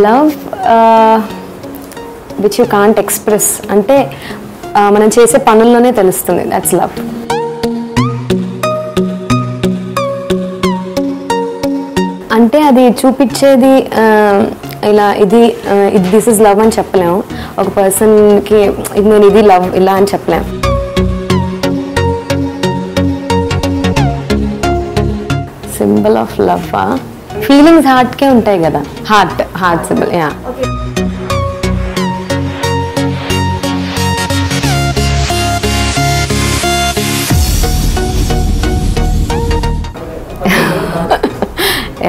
Love which you can't express అంటే మనం చేసే పనుల్లోనే తెలుస్తుంది. That's love. అంటే అది చూపించేది ఇలా ఇది దిస్ ఇస్ లవ్ అని చెప్పలేము. ఒక పర్సన్కి నేను ఇది లవ్ ఇలా అని చెప్పలేము. సింబల్ ఆఫ్ లవ్ ఫీలింగ్స్ హార్ట్కే ఉంటాయి కదా. Heart symbol. యా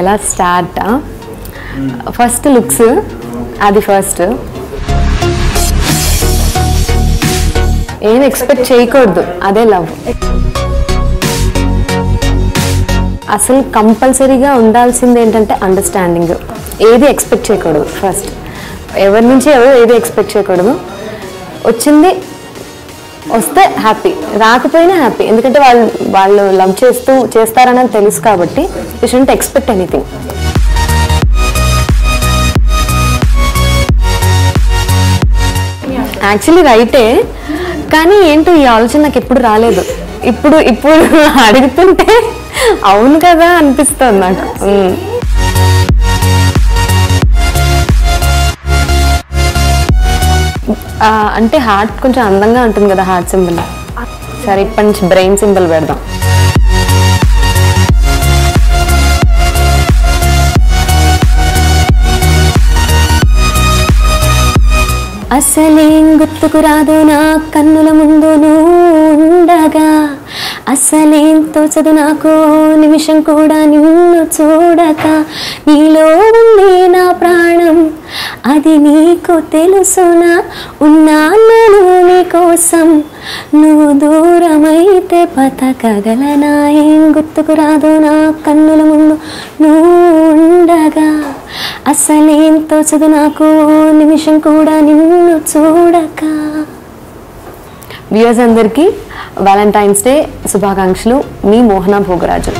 ఎలా స్టార్ట్? ఫస్ట్ లుక్స్, అది ఫస్ట్. ఏం ఎక్స్పెక్ట్ చేయకూడదు, అదే లవ్. అసలు కంపల్సరీగా ఉండాల్సింది ఏంటంటే అండర్స్టాండింగ్. ఏది ఎక్స్పెక్ట్ చేయకూడదు ఫస్ట్. ఎవరి నుంచి ఏది ఎక్స్పెక్ట్ చేయకూడదు. వచ్చింది వస్తే హ్యాపీ, రాకపోయినా హ్యాపీ. ఎందుకంటే వాళ్ళు లవ్ చేస్తారని తెలుసు కాబట్టి you shouldn't expect anything. Actually రైటే, కానీ ఏంటో ఈ ఆలోచన నాకు ఎప్పుడు రాలేదు. ఇప్పుడు అడుగుతుంటే అవును కదా అనిపిస్తుంది నాకు. అంటే హార్ట్ కొంచెం అందంగా ఉంటుంది కదా హార్ట్ సింబల్. సరే ఇప్పటి నుంచి బ్రెయిన్ సింబల్ పెడదాం. అసలేం గుర్తుకు రాదు నా కన్నుల ముందు నువ్వు ఉండగా, అసలేం తోచదు నాకు నిమిషం కూడా నిన్ను చూడక. నీలో ఉంది నా ప్రాణం, అది నీకు తెలుసునా? ఉన్నాను నీ కోసం, నువ్వు దూరమైతే బతకగలనా? ఏం గుర్తుకు రాదు నా కన్నుల ముందు నువ్వు ఉండగా, అసలేం తోచదు నాకు నిమిషం కూడా నిన్ను చూడక. వ్యూయర్స్ అందరికీ వ్యాలంటైన్స్ డే శుభాకాంక్షలు. మీ మోహన భోగరాజు.